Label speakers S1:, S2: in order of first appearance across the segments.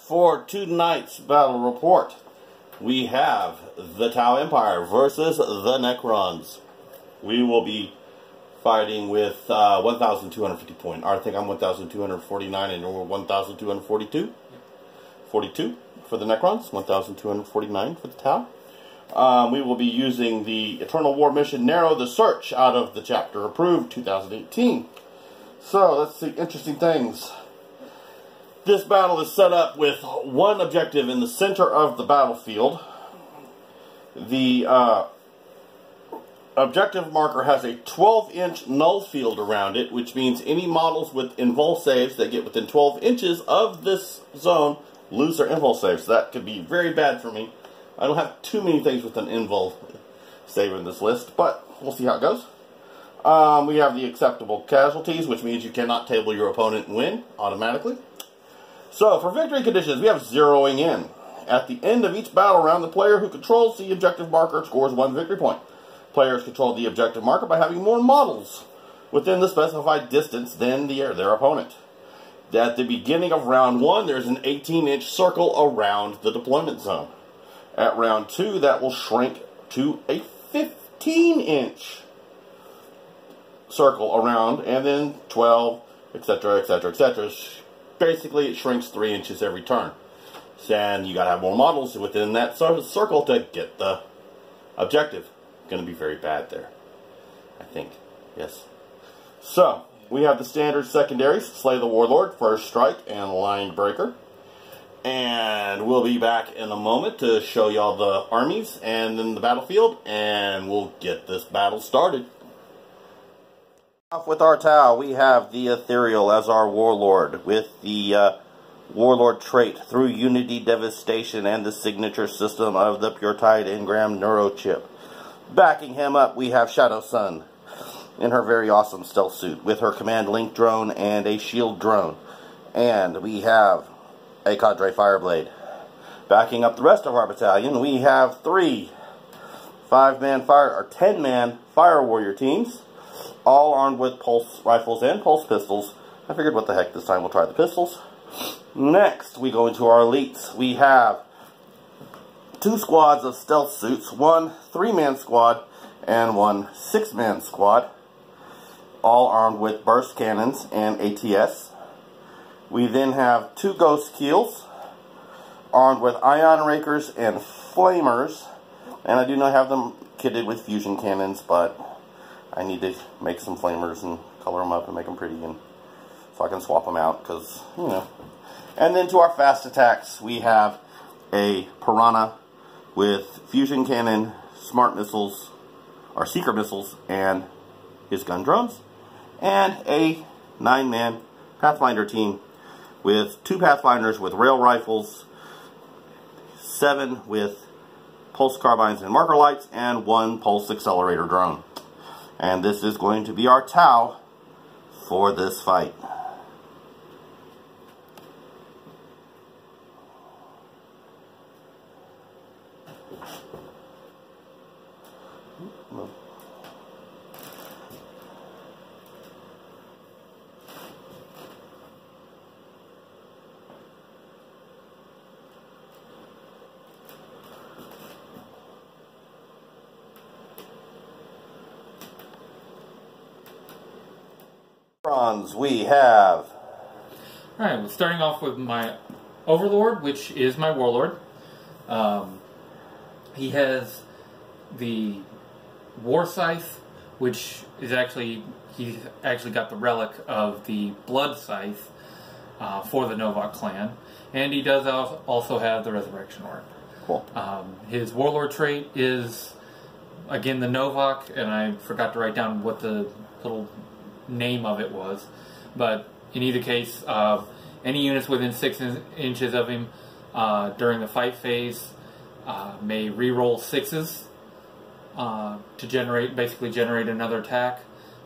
S1: For tonight's battle report, we have the Tau Empire versus the Necrons. We will be fighting with 1,250 points. I think I'm 1,249 and we're 1,242. 42 for the Necrons, 1,249 for the Tau. We will be using the Eternal War mission Narrow the Search out of the chapter approved 2018. So let's see interesting things. This battle is set up with one objective in the center of the battlefield. The objective marker has a 12-inch null field around it, which means any models with invul saves that get within 12 inches of this zone lose their invul saves. So that could be very bad for me. I don't have too many things with an invul save in this list, but we'll see how it goes. We have the acceptable casualties, which means you cannot table your opponent and win automatically. So, for victory conditions, we have zeroing in. At the end of each battle round, the player who controls the objective marker scores 1 victory point. Players control the objective marker by having more models within the specified distance than their opponent. At the beginning of round 1, there's an 18-inch circle around the deployment zone. At round 2, that will shrink to a 15-inch circle around, and then 12, etc., etc., etc. Basically, it shrinks 3 inches every turn. And you gotta have more models within that circle to get the objective. Gonna be very bad there, I think. Yes. So, we have the standard secondaries: Slay the Warlord, First Strike, and Line Breaker. And we'll be back in a moment to show y'all the armies and then the battlefield, and we'll get this battle started. Off with our Tau, we have the Ethereal as our Warlord, with the Warlord trait through Unity Devastation and the signature system of the Pure Tide Engram Neurochip. Backing him up, we have Shadow Sun in her very awesome stealth suit, with her Command Link drone and a shield drone. And we have a Cadre Fireblade. Backing up the rest of our battalion, we have 3 10-man Fire Warrior teams, all armed with pulse rifles and pulse pistols. I figured, what the heck, this time we'll try the pistols. Next, we go into our elites. We have 2 squads of stealth suits, 1 3-man squad and 1 6-man squad, all armed with burst cannons and ATS. We then have 2 ghost keels, armed with ion rakers and flamers, and I do not have them kitted with fusion cannons, but I need to make some flamers and color them up and make them pretty, and so I can swap them out, because, you know. And then to our fast attacks, we have a Piranha with fusion cannon, smart missiles, or seeker missiles, and his gun drones, and a 9-man Pathfinder team with 2 Pathfinders with rail rifles, 7 with pulse carbines and marker lights, and 1 pulse accelerator drone. And this is going to be our Tau for this fight. We have...
S2: Alright, well, starting off with my Overlord, which is my Warlord. He has the War Scythe, which is he's actually got the relic of the Blood Scythe for the Novak clan. And he does also have the Resurrection Orb.
S1: Cool.
S2: His Warlord trait is, again, the Novak, and I forgot to write down what the little name of it was, but in either case, any units within 6 inches of him during the fight phase may re-roll 6s to basically generate another attack,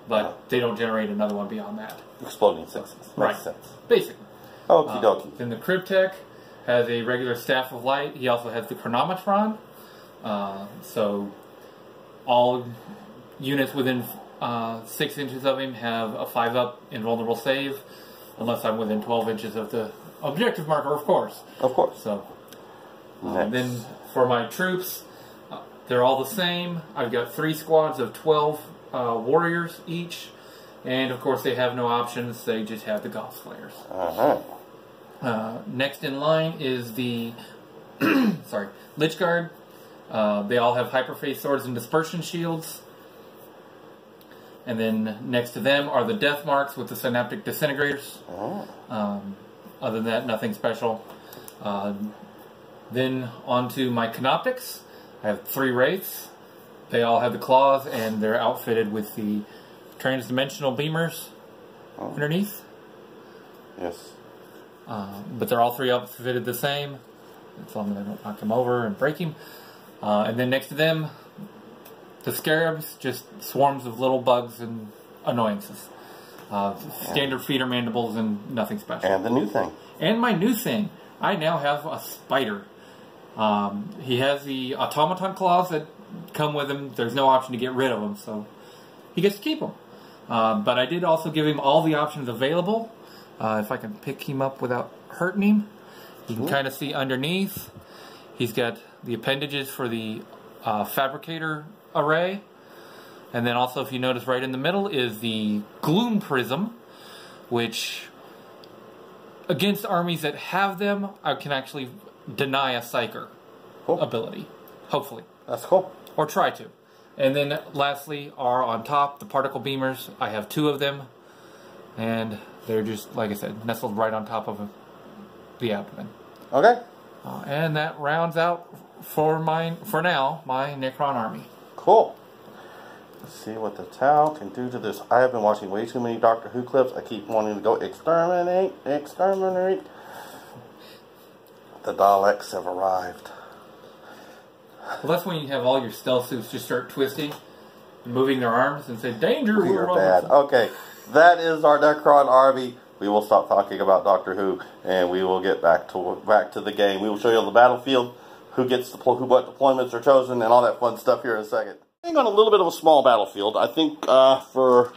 S2: but they don't generate another one beyond that.
S1: Exploding 6s.
S2: Right.
S1: Makes sense.
S2: Basically.
S1: Okie dokie.
S2: Then the Cryptek has a regular Staff of Light. He also has the Chronometron. So all units within 6 inches of him have a 5-up invulnerable save, unless I'm within 12 inches of the objective marker, of course.
S1: Of course.
S2: So, then for my troops, they're all the same. I've got 3 squads of 12 warriors each. And, of course, they have no options. They just have the Goth Slayers. Next in line is the Lich Guard. They all have Hyperface Swords and Dispersion Shields. And then next to them are the Death Marks with the Synaptic Disintegrators. Other than that, nothing special. Then onto my Canoptics. I have 3 Wraiths. They all have the claws, and they're outfitted with the transdimensional beamers underneath.
S1: Yes.
S2: But they're all 3 outfitted the same. As long as I don't knock him over and break him. And then next to them, the Scarabs, just swarms of little bugs and annoyances. Standard feeder mandibles and nothing special.
S1: And the new thing.
S2: And my new thing. I now have a spider. He has the automaton claws that come with him. There's no option to get rid of them, so he gets to keep them. But I did also give him all the options available. If I can pick him up without hurting him. You can kind of see underneath. He's got the appendages for the Fabricator array. And then also, if you notice, right in the middle is the Gloom Prism, which, against armies that have them, I can actually deny a Psyker ability. Hopefully.
S1: That's cool.
S2: Or try to. And then lastly are on top the Particle Beamers. I have 2 of them. And they're just, like I said, nestled right on top of the abdomen.
S1: Okay.
S2: And that rounds out for now my Necron army.
S1: Cool. Let's see what the Tau can do to this. I have been watching way too many Doctor Who clips. I keep wanting to go exterminate, exterminate. The Daleks have arrived.
S2: Well, that's when you have all your stealth suits just start twisting, moving their arms, and say, "Danger,
S1: we are bad." Okay, that is our Necron army. We will stop talking about Doctor Who, and we will get back to the game. We will show you on the battlefield what deployments are chosen, and all that fun stuff here in a second. I think on a little bit of a small battlefield. I think for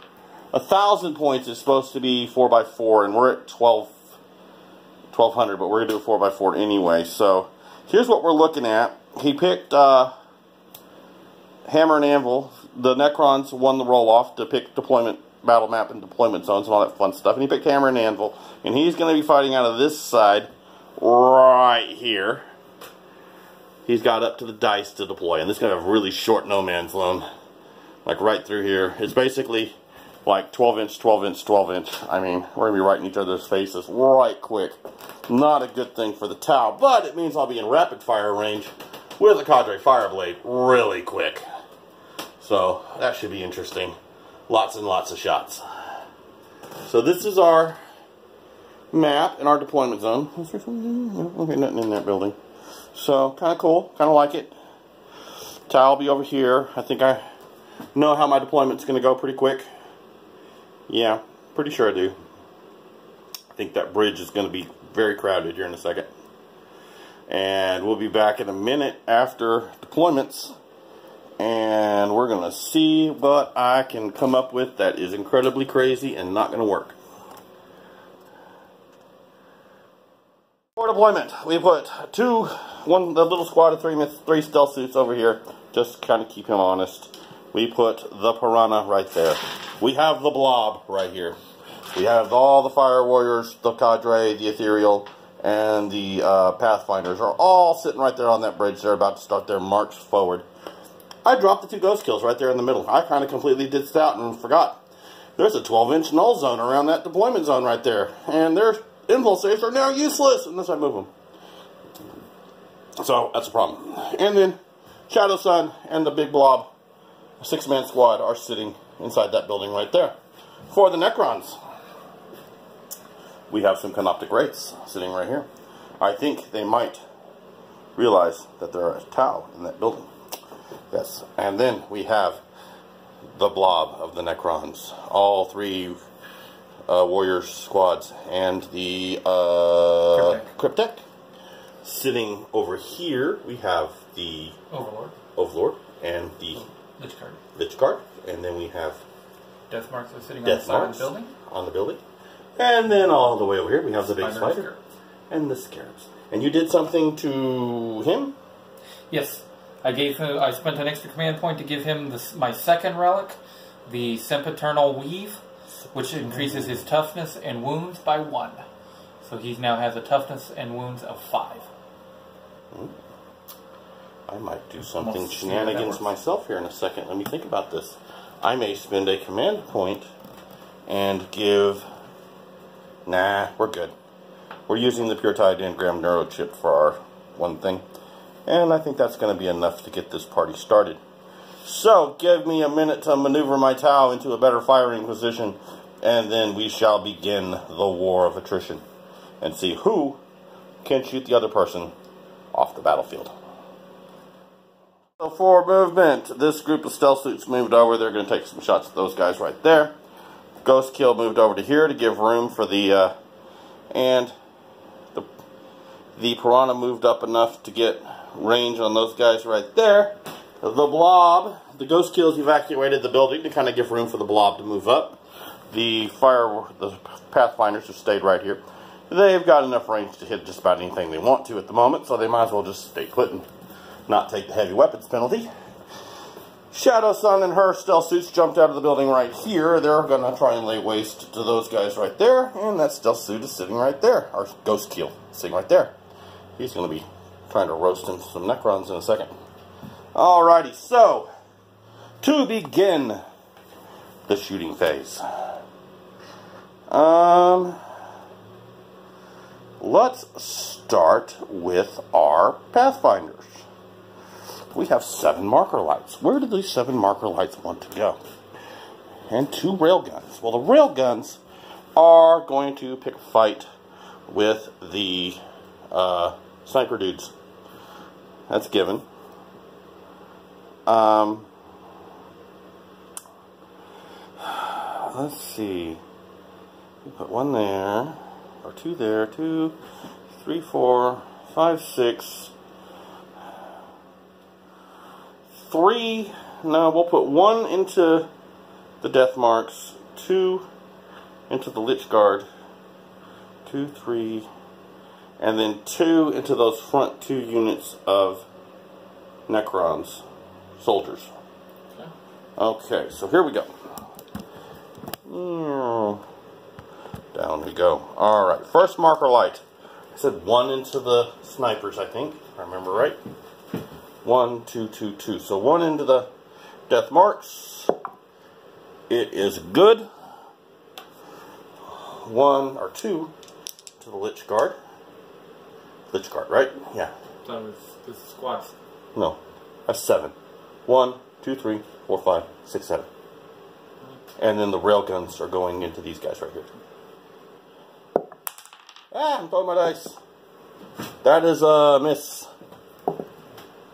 S1: 1,000 points it's supposed to be 4x4, and we're at 1,200, but we're gonna do a 4x4 anyway. So here's what we're looking at. He picked Hammer and Anvil. The Necrons won the roll-off to pick deployment, battle map, and deployment zones and all that fun stuff. And he picked Hammer and Anvil. And he's going to be fighting out of this side right here. He's got up to the dice to deploy. And this is going to have a really short no man's land. Like right through here. It's basically like 12 inch, 12 inch, 12 inch. I mean, we're going to be right in each other's faces right quick. Not a good thing for the Tau. But it means I'll be in rapid fire range with a Cadre Fireblade really quick. So that should be interesting. Lots and lots of shots. So this is our map and our deployment zone. Okay, nothing in that building. So kind of cool. Kind of like it. Tau will be over here. I think I know how my deployment's going to go pretty quick. Yeah, pretty sure I do. I think that bridge is going to be very crowded here in a second. And we'll be back in a minute after deployments. And we're going to see what I can come up with that is incredibly crazy and not going to work. For deployment, we put the little squad of 3 stealth suits over here. Just kind of keep him honest. We put the Piranha right there. We have the Blob right here. We have all the Fire Warriors, the Cadre, the Ethereal, and the Pathfinders are all sitting right there on that bridge. They're about to start their march forward. I dropped the 2 ghost kills right there in the middle. I kind of completely ditched out and forgot. There's a 12-inch null zone around that deployment zone right there. And their impulse saves are now useless unless I move them. So that's a problem. And then Shadow Sun and the Big Blob, a 6-man squad, are sitting inside that building right there. For the Necrons, we have some Canoptic Wraiths sitting right here. I think they might realize that there are a Tau in that building. Yes, and then we have the Blob of the Necrons. All 3 warrior squads and the Cryptek. Sitting over here, we have the Overlord and the Lich Guard. And then we have
S2: Death Marks are sitting on the side of the building.
S1: On the building. And then all the way over here, we have the big spider. and the Scarabs. And you did something to him?
S2: Yes. I spent an extra command point to give him my second relic, the Sempiternal Weave, which increases his toughness and wounds by 1. So he now has a toughness and wounds of 5.
S1: I might do something shenanigans myself here in a second. Let me think about this. I may spend a command point and give... Nah, we're good. We're using the Pure Tide Engram Neurochip for our one thing. And I think that's going to be enough to get this party started. So, give me a minute to maneuver my Tau into a better firing position, and then we shall begin the war of attrition and see who can shoot the other person off the battlefield. So for movement, this group of stealth suits moved over. They're going to take some shots at those guys right there. Ghost Kill moved over to here to give room for the, and the Piranha moved up enough to get range on those guys right there. The Blob, the Ghost Kills evacuated the building to kind of give room for the Blob to move up. The Pathfinders have stayed right here. They've got enough range to hit just about anything they want to at the moment, so they might as well just stay put and not take the heavy weapons penalty. Shadow Sun and her stealth suits jumped out of the building right here. They're going to try and lay waste to those guys right there, and that stealth suit is sitting right there. Our Ghost Kill sitting right there. He's going to be trying to roast in some Necrons in a second. Alrighty, so to begin the shooting phase, let's start with our Pathfinders. We have 7 marker lights. Where do these 7 marker lights want to go? And 2 railguns. Well, the railguns are going to pick a fight with the sniper dudes. That's given. Let's see. We put 1 there, or 2 there, 2, 3, 4, 5, 6. 3, no, we'll put 1 into the Death Marks, 2 into the Lich Guard, 2, 3, and then 2 into those front 2 units of Necrons, soldiers. Okay, so here we go. Down we go. Alright, first marker light. I said 1 into the snipers, I think, if I remember right. 1, 2, 2, 2. So 1 into the Death Marks. It is good. 1 or 2 to the Lich Guard. Lich Guard, right? Yeah.
S2: That was the squads.
S1: No, that's 7. 1, 2, 3, 4, 5, 6, 7. And then the railguns are going into these guys right here. Ah, I'm throwing my dice. That is a miss.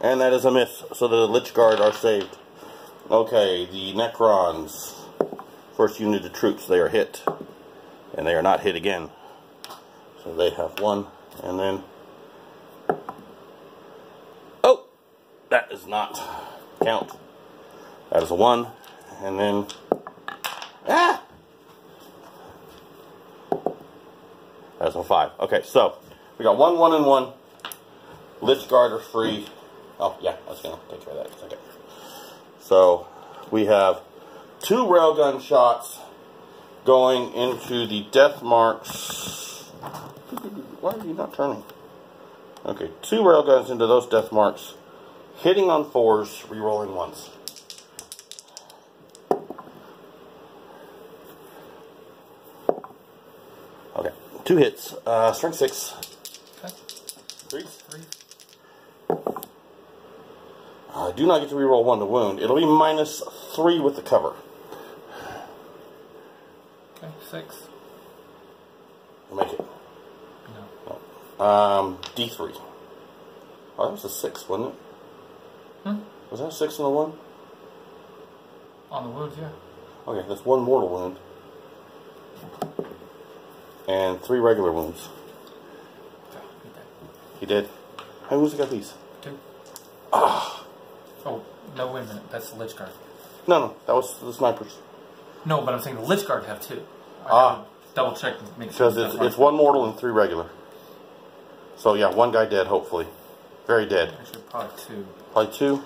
S1: And that is a miss. So the Lich Guard are saved. Okay, the Necrons. First unit of troops, they are hit. And they are not hit again. So they have 1. And then... oh! That does not count. That is a 1. And then... ah! That's a 5. Okay, so we got 1, 1, and 1. Lich Guard are free. Oh, yeah, I was going to take care of that in a second. So we have 2 railgun shots going into the Death Marks. Why are you not turning? Okay, 2 railguns into those Death Marks, hitting on 4s, rerolling 1s. Okay, 2 hits. Strength 6.
S2: Okay.
S1: 3. I do not get to reroll 1 to wound. It'll be -3 with the cover.
S2: Okay, 6.
S1: I'll make it.
S2: No.
S1: D3. Oh, that was a 6, wasn't it?
S2: Hmm?
S1: Was that a 6 and a 1?
S2: On the wounds, yeah.
S1: Okay, that's 1 mortal wound. And 3 regular wounds.
S2: Okay,
S1: He did. How many wounds got these?
S2: 2.
S1: Ah.
S2: Oh, no, wait a minute. That's the Lich Guard.
S1: No, that was the snipers.
S2: No, but I'm saying the Lich Guard have 2. I double check and make sure.
S1: Because it's 1 mortal and 3 regular. So yeah, one guy dead, hopefully. Very dead.
S2: Actually, probably two.
S1: Probably two?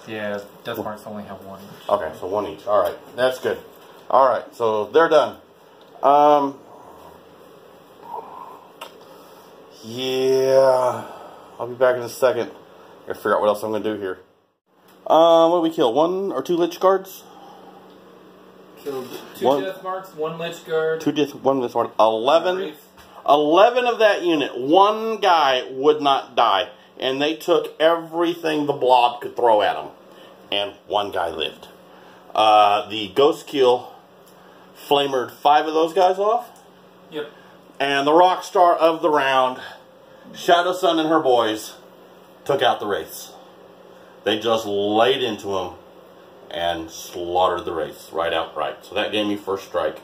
S2: Yeah, Death Marks only have one each.
S1: Okay, so one each. Alright, that's good. Alright, so they're done. Yeah, I'll be back in a second. Gotta figure out what else I'm gonna do here. What did we kill? 1 or 2 Lich Guards?
S2: Killed 2 Death Marks, 1 Lich Guard.
S1: 1 Lich Guard. 11 of that unit. One guy would not die. And they took everything the blob could throw at him. And one guy lived. The Ghost Kill flamered 5 of those guys off.
S2: Yep.
S1: And the rock star of the round, Shadow Sun and her boys, took out the Wraiths. They just laid into them and slaughtered the Wraiths right outright. So that gave me first strike.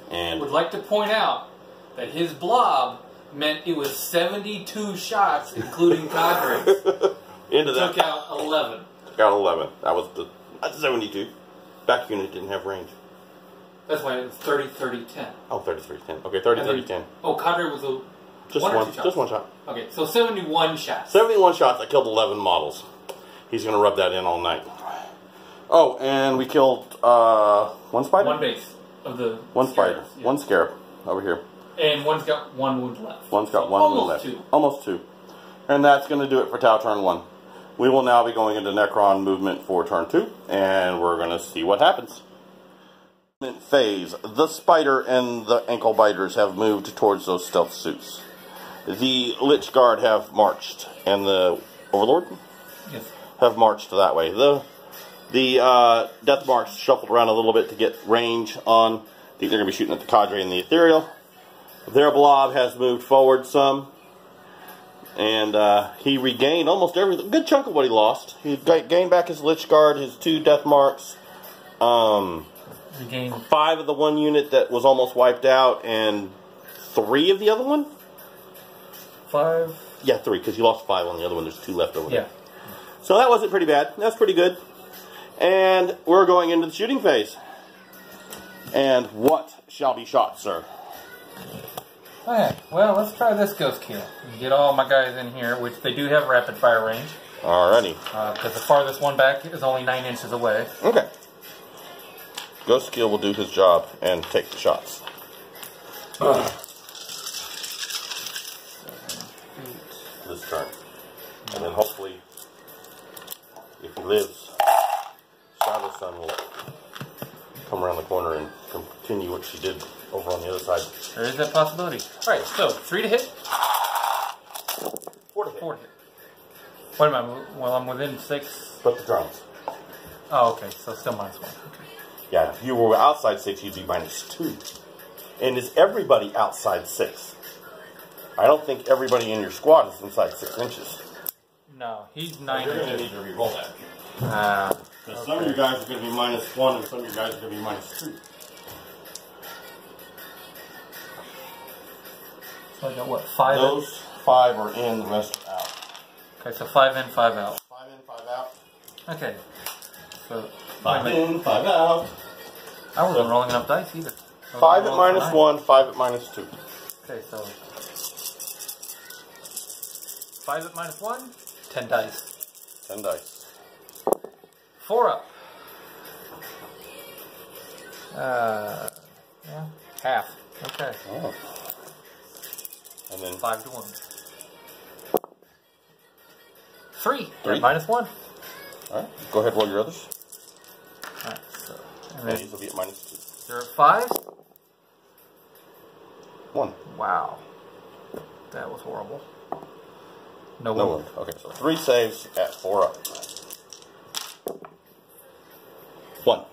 S1: And
S2: would like to point out that his blob meant it was 72 shots, including cadres.
S1: Into that.
S2: Took out 11.
S1: Took out 11. That's 72. Back unit didn't have range.
S2: That's why it's 30-30-10.
S1: Oh, 30-30-10. Okay, 30-30-10.
S2: Oh, cadre was a
S1: just
S2: one or
S1: one,
S2: 2 shots?
S1: just one shot.
S2: Okay, so 71 shots.
S1: 71 shots. I killed 11 models. He's going to rub that in all night. Oh, and we killed 1 spider?
S2: 1 base of the
S1: 1 spider.
S2: Yeah.
S1: 1 scarab over here.
S2: And one's got 1 wound left.
S1: One's got
S2: so
S1: 1 wound left.
S2: 2.
S1: Almost 2. And that's going to do it for Tau turn 1. We will now be going into Necron movement for turn 2, and we're going to see what happens. Phase. The spider and the ankle biters have moved towards those stealth suits. The Lich Guard have marched, and the Overlord have marched that way. The Death Marks shuffled around a little bit to get range on. I think they're going to be shooting at the Cadre and the Ethereal. Their blob has moved forward some. And he regained almost a good chunk of what he lost. He gained back his Lich Guard, his 2 Death Marks.
S2: Regained
S1: 5 of the 1 unit that was almost wiped out, and 3 of the other one?
S2: 5?
S1: Yeah, 3, because you lost 5 on the other one. There's 2 left over there.
S2: Yeah.
S1: So that wasn't pretty bad. That's pretty good. And we're going into the shooting phase. And what shall be shot, sir?
S2: Okay, well, let's try this Ghost Kill. Get all my guys in here, which they do have rapid fire range.
S1: Alrighty.
S2: Because the farthest one back is only 9 inches away.
S1: Okay. Ghost Kill will do his job and take the shots. This turn. And then hopefully, if he lives, Shadow Sun will come around the corner and continue what she did over on the other side.
S2: There is that possibility. Alright, so 3 to hit.
S1: 4 to hit.
S2: 4 to hit. What am I? Well, I'm within 6.
S1: Put the drums.
S2: Oh, okay, so still -1. Okay.
S1: Yeah, if you were outside 6, you'd be -2. And is everybody outside 6? I don't think everybody in your squad is inside 6 inches.
S2: No, he's 9
S1: You're going to
S2: inches.
S1: need to re-roll that.
S2: Okay.
S1: Some of your guys are going to be -1 and some of your guys are going to be -2.
S2: So I got what, 5?
S1: Those 5 are in, the rest are out.
S2: Okay, so 5 in, 5 out.
S1: 5 in, 5 out.
S2: Okay. So
S1: 5 in, 5 out.
S2: I wasn't rolling enough dice either.
S1: 5 at -1, 5 at -2.
S2: Okay, so 5 at -1, 10 dice.
S1: 10 dice.
S2: 4 up. Yeah, half. Okay.
S1: Oh. And then
S2: 5 to 1. 3.
S1: 3.
S2: -1.
S1: Alright, go ahead, roll your others.
S2: Alright, so. And
S1: And
S2: then
S1: these will be at -2.
S2: you're at 5.
S1: 1.
S2: Wow. That was horrible. No
S1: No
S2: one.
S1: one. Okay, so 3 saves at 4 up. 1.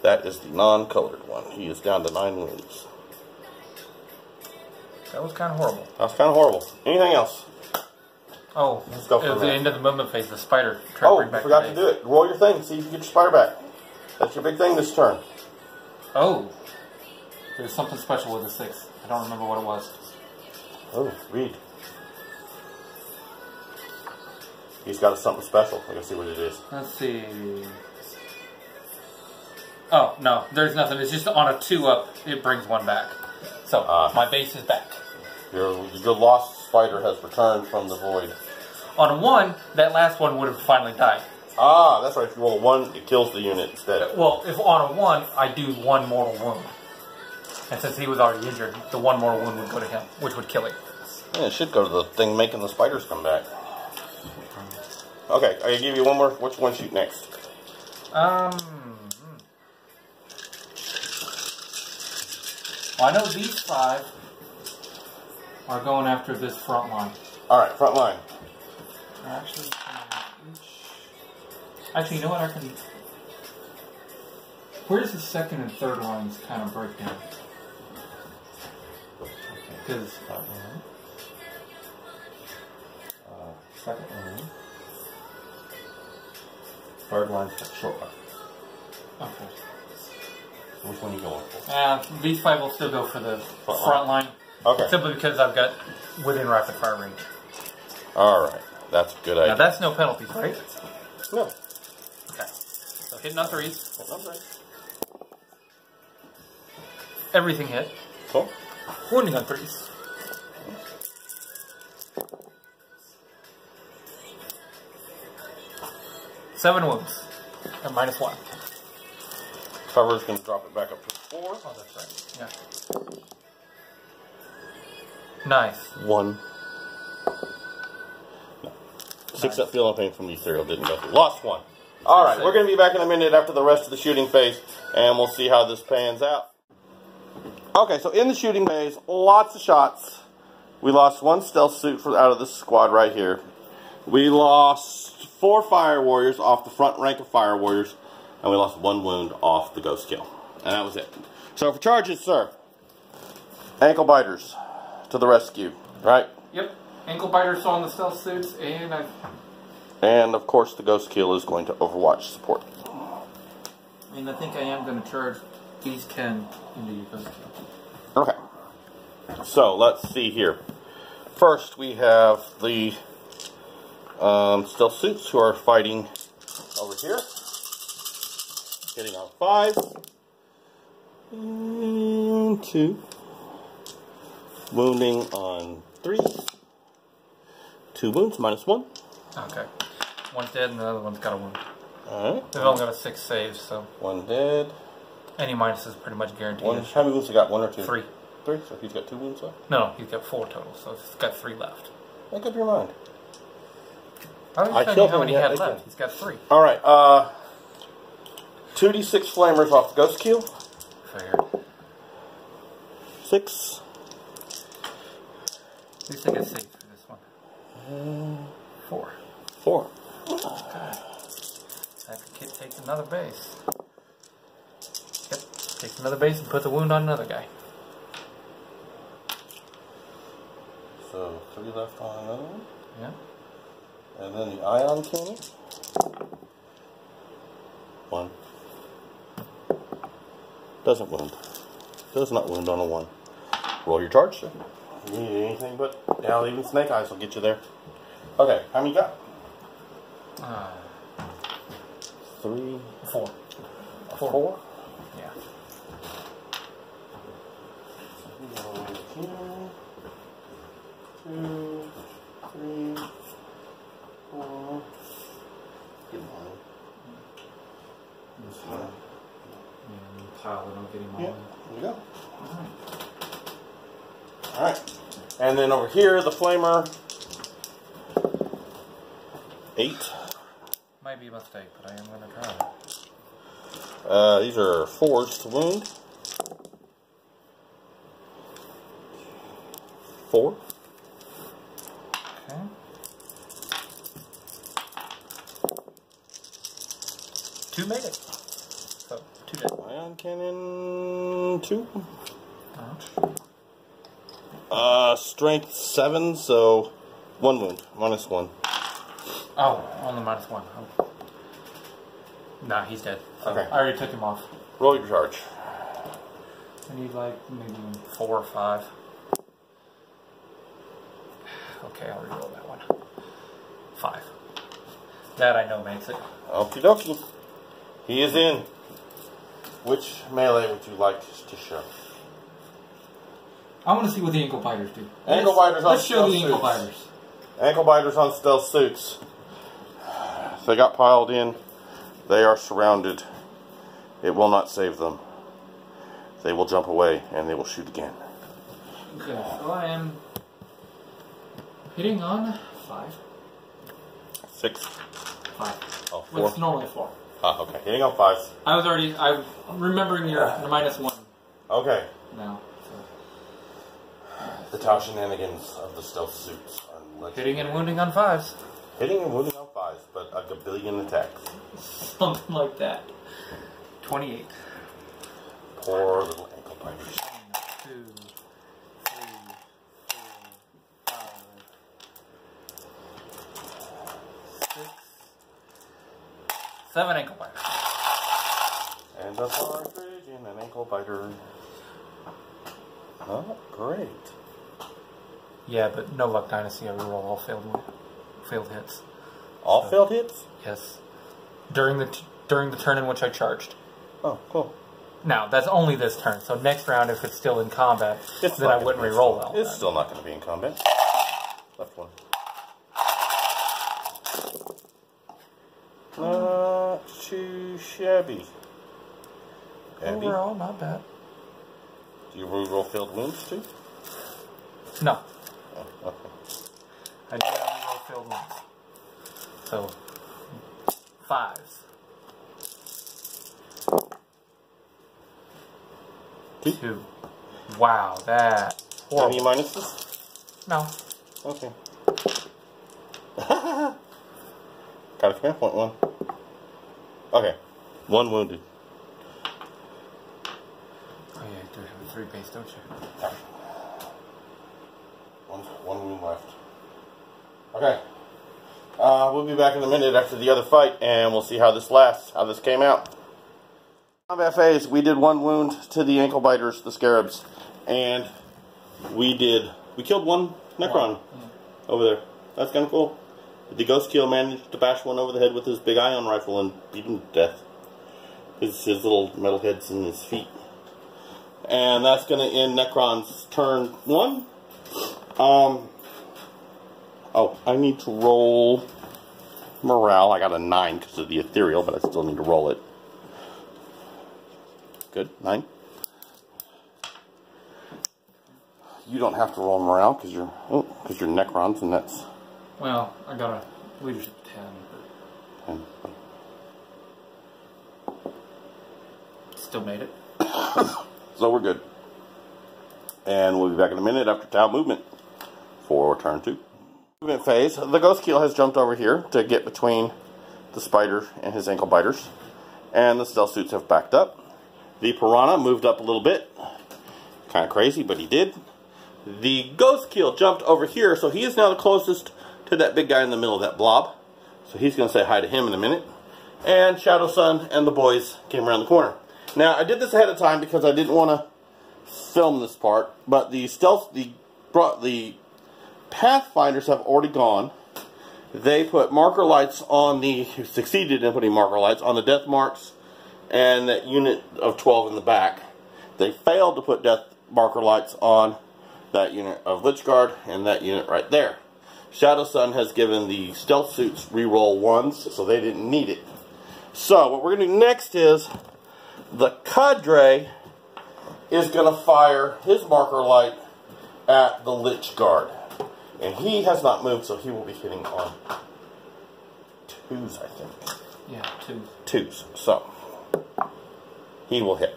S1: That is the non-colored one. He is down to 9 wounds.
S2: That was kind of horrible.
S1: That's kind of horrible. Anything else?
S2: Oh,
S1: Let's go for
S2: it was
S1: a
S2: the
S1: minute.
S2: end of the movement phase. The spider tried to
S1: Oh,
S2: bring
S1: you
S2: back
S1: forgot
S2: the
S1: to
S2: base.
S1: do it. Roll your thing. See if you get your spider back. That's your big thing this turn.
S2: Oh, there's something special with the 6. I don't remember what it was.
S1: Oh, read. He's got something special. I gotta see what it is.
S2: Let's see. Oh, no, there's nothing. It's just on a 2 up, it brings 1 back. So, my base is back.
S1: Your lost spider has returned from the void.
S2: On a 1, that last one would have finally died.
S1: Ah, that's right. If you roll a 1, it kills the unit instead.
S2: Well, if on a 1, I do 1 mortal wound. And since he was already injured, the 1 mortal wound would go to him, which would kill him.
S1: Yeah, it should go to the thing making the spiders come back. Okay, I give you one more. Which one shoot next?
S2: Well, I know these 5 are going after this front line.
S1: Alright, front line.
S2: Actually, you know what? I can. Where's the second and third lines kind of break down? Because
S1: second line. Third line, short line.
S2: okay.
S1: So which one are you going for?
S2: These 5 will still go for the front line.
S1: Okay.
S2: Simply because I've got within rapid fire range.
S1: Alright, that's a good idea.
S2: Now that's no penalties, right?
S1: No.
S2: Okay. So hitting on 3s.
S1: Hitting on 3s.
S2: Everything hit.
S1: Cool.
S2: Wounding on 3s. Seven wounds. At -1.
S1: Cover's going to drop it back up to 4.
S2: Oh, that's right. Yeah. Nice.
S1: 1. No. 6 up feeling pain from these cereal didn't go through. Lost 1. Alright, we're going to be back in a minute after the rest of the shooting phase, and we'll see how this pans out. Okay, so in the shooting phase, lots of shots. We lost 1 stealth suit out of this squad right here. We lost 4 fire warriors off the front rank of fire warriors, and we lost 1 wound off the ghost kill. And that was it. So for charges, sir, ankle biters to the rescue, right?
S2: Yep. Ankle biters on the stealth suits,
S1: and of course the ghost kill is going to Overwatch support.
S2: And I think I am going to charge these 10 into your ghost kill.
S1: Okay. So let's see here. First we have the stealth suits who are fighting over here. Hitting on 5. And 2. Wounding on 3. 2 wounds, -1.
S2: Okay. One's dead and the other one's got a wound.
S1: Alright.
S2: They've only got a 6 saves, so
S1: 1 dead.
S2: any minus is pretty much guaranteed.
S1: How many wounds he got? 1 or 2?
S2: 3.
S1: 3? So he's got 2 wounds left?
S2: No, he's got 4 total, so he's got 3 left.
S1: Make up your mind.
S2: I was telling you how many he had left. He's got 3.
S1: Alright, 2d6 flamers off the ghost kill.
S2: Fair.
S1: 6.
S2: At least I get 6 for this one. 4.
S1: 4.
S2: Okay. That kid takes another base. Yep. Takes another base and puts a wound on another guy.
S1: So 3 left on another one.
S2: Yeah.
S1: And then the ion cannon. 1. Doesn't wound. Does not wound on a 1. Roll your charge, sir. You need anything but even snake eyes will get you there. Okay, how many you got? 3.
S2: 4.
S1: 4?
S2: Yeah.
S1: 2, 3, 4. Get one. This one.
S2: And pile it, I'll get him all.
S1: Yeah, there you go. Alright. And then over here, the flamer. 8.
S2: Might be a mistake, but I am going to try.
S1: These are 4s to wound. 4.
S2: Okay. 2 made it. So, 2 dead.
S1: Ion cannon 2.
S2: Ouch.
S1: Strength 7, so 1 wound, -1.
S2: Oh, only -1. Oh. Nah, he's dead. So
S1: Okay.
S2: I already took him off.
S1: Roll your charge.
S2: I need like maybe 4 or 5. Okay, I'll reroll that one. 5. That I know makes it.
S1: Okie dokie. He is in. Which melee would you like to show?
S2: I want to see what the ankle biters do.
S1: Ankle biters on
S2: Let's show the
S1: stealth
S2: ankle
S1: suits.
S2: biters.
S1: Ankle biters on stealth suits. They got piled in. They are surrounded. It will not save them. They will jump away and they will shoot again.
S2: Okay, so I am hitting on 5.
S1: 6.
S2: 5.
S1: Oh, 4.
S2: Well, it's normally 4.
S1: Ah, okay. Hitting on 5s.
S2: I'm remembering your -1
S1: Okay.
S2: now.
S1: The Tau shenanigans of the stealth suits are legendary.
S2: Hitting and wounding on 5s.
S1: Hitting and wounding on 5s, but a gabillion attacks.
S2: Something like that. 28.
S1: Poor little ankle biters.
S2: 1, 2, 3, 4, 5, 6, 7 ankle biters.
S1: And a partridge in an ankle biter. Oh, great.
S2: Yeah, but Novak Dynasty, I reroll all failed hits.
S1: All failed hits?
S2: Yes. During the turn in which I charged.
S1: Oh, cool.
S2: Now, that's only this turn, so next round, if it's still in combat, then I wouldn't reroll all
S1: It's
S2: that.
S1: still not going to be in combat. Left one. Not too shabby. Abby,
S2: Overall, not bad.
S1: do you reroll failed wounds too?
S2: No.
S1: Oh, okay.
S2: I do not reroll failed ones. So, 5s. 2. Wow, that horrible.
S1: Any minuses?
S2: No.
S1: Okay. Got a command point 1. Okay. 1 wounded.
S2: Oh yeah, you do have a 3 base, don't you?
S1: Yeah. One wound left. Okay. We'll be back in a minute after the other fight, and we'll see how this lasts, how this came out. Combat phase, we did 1 wound to the ankle biters, the scarabs, and we killed 1 Necron over there. That's kind of cool. The Ghost Kill managed to bash one over the head with his big ion rifle and beat him to death. His little metal heads in his feet. And that's going to end Necron's turn 1. Oh, I need to roll morale. I got a 9 because of the ethereal, but I still need to roll it. Good, 9. You don't have to roll morale because you're Necrons, and that's
S2: Well, I got a leadership 10.
S1: 10.
S2: Still made it.
S1: So we're good. And we'll be back in a minute after Tau movement for turn 2. Movement phase. The Ghost Keel has jumped over here to get between the spider and his ankle biters. And the stealth suits have backed up. The Piranha moved up a little bit. Kind of crazy, but he did. The Ghost Keel jumped over here, so he is now the closest to that big guy in the middle of that blob. So he's going to say hi to him in a minute. And Shadow Sun and the boys came around the corner. Now, I did this ahead of time because I didn't want to film this part, but the Pathfinders have already gone. They put marker lights on succeeded in putting marker lights on the death marks and that unit of 12 in the back. They failed to put death marker lights on that unit of Lich Guard and that unit right there. Shadow Sun has given the stealth suits reroll 1s, so they didn't need it. So, what we're going to do next is the Cadre is going to fire his marker light at the Lich Guard. And he has not moved, so he will be hitting on 2s, I think.
S2: Yeah, 2.
S1: 2s. So, he will hit.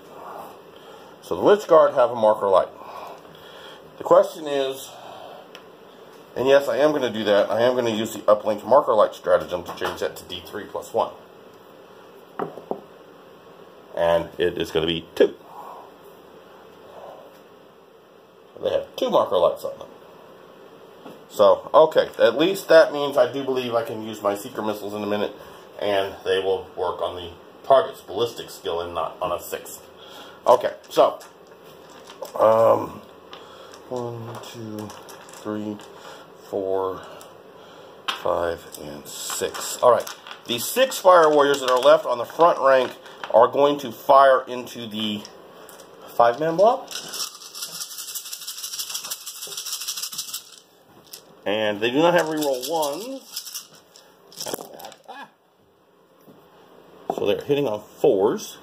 S1: So the Lich Guard have a marker light. The question is, and yes, I am going to do that. I am going to use the uplink marker light stratagem to change that to D3 plus 1. And it is going to be 2. So they have 2 marker lights on them. So, okay, at least that means I do believe I can use my Seeker Missiles in a minute, and they will work on the target's ballistic skill and not on a 6. Okay, so, 1, 2, 3, 4, 5, and 6. Alright, the 6 Fire Warriors that are left on the front rank are going to fire into the 5-man blob. And they do not have reroll 1s. That's bad. Ah. So they're hitting on 4s.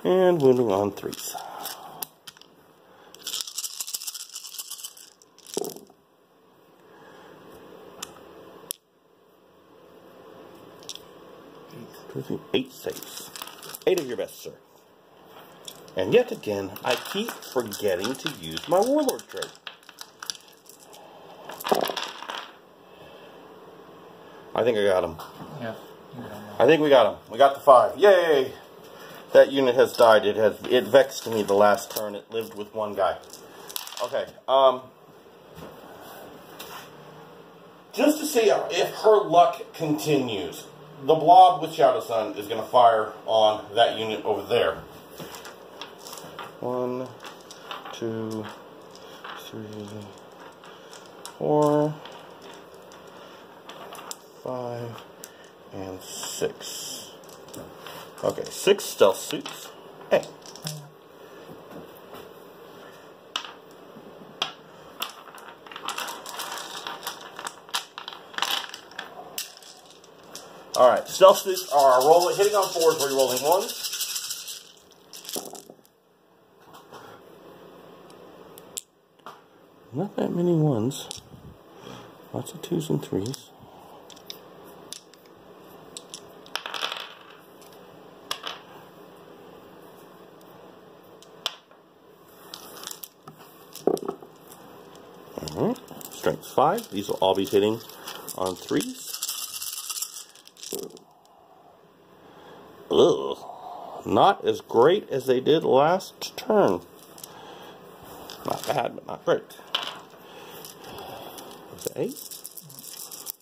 S1: And wounding on 3s. Eight saves. 8 of your best, sir. And yet again, I keep forgetting to use my warlord trait. I think I got him.
S2: Yeah.
S1: I think we got him. We got the 5. Yay! That unit has died. It vexed me the last turn. It lived with one guy. Okay. Just to see if her luck continues, the blob with Shadow Sun is going to fire on that unit over there. 1, 2, 3, 4, 5, and 6. Okay, 6 stealth suits. Hey. Alright, stealth suits are hitting on 4s where you're rolling 1s. Not that many 1s. Lots of 2s and 3s. Alright, strength 5. These will all be hitting on 3s. Ugh. Not as great as they did last turn. Not bad, but not great. Was it 8?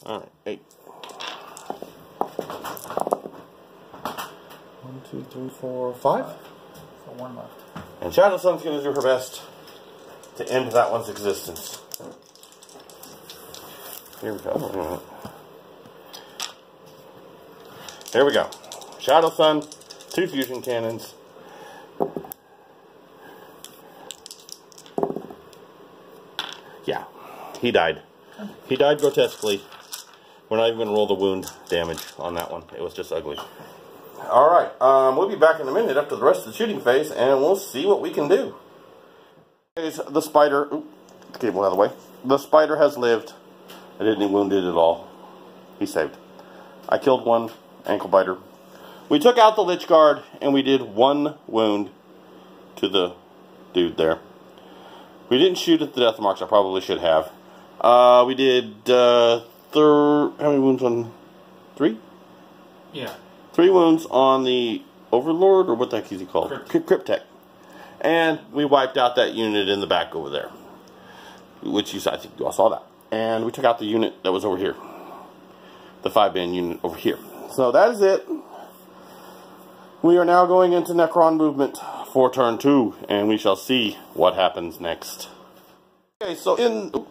S1: Alright, 8. 1, 2, 3, 4, 5.
S2: So 1 left.
S1: And Shadow Sun's going to do her best to end that one's existence. Here we go. Here we go. Shadow Sun, 2 fusion cannons. Yeah, he died. He died grotesquely. We're not even going to roll the wound damage on that one. It was just ugly. Alright, we'll be back in a minute after the rest of the shooting phase, and we'll see what we can do. The spider... Oops, the cable out of the way. The spider has lived. I didn't wound it at all. He saved. I killed one ankle biter. We took out the Lich Guard, and we did 1 wound to the dude there. We didn't shoot at the death marks. I probably should have. We did how many wounds on 3?
S2: Yeah.
S1: 3 wounds on the Overlord, or what the heck is he called? Cryptek. And we wiped out that unit in the back over there, which I think you all saw that. And we took out the unit that was over here, the 5-man unit over here. So that is it. We are now going into Necron movement for turn 2, and we shall see what happens next. Okay, so in the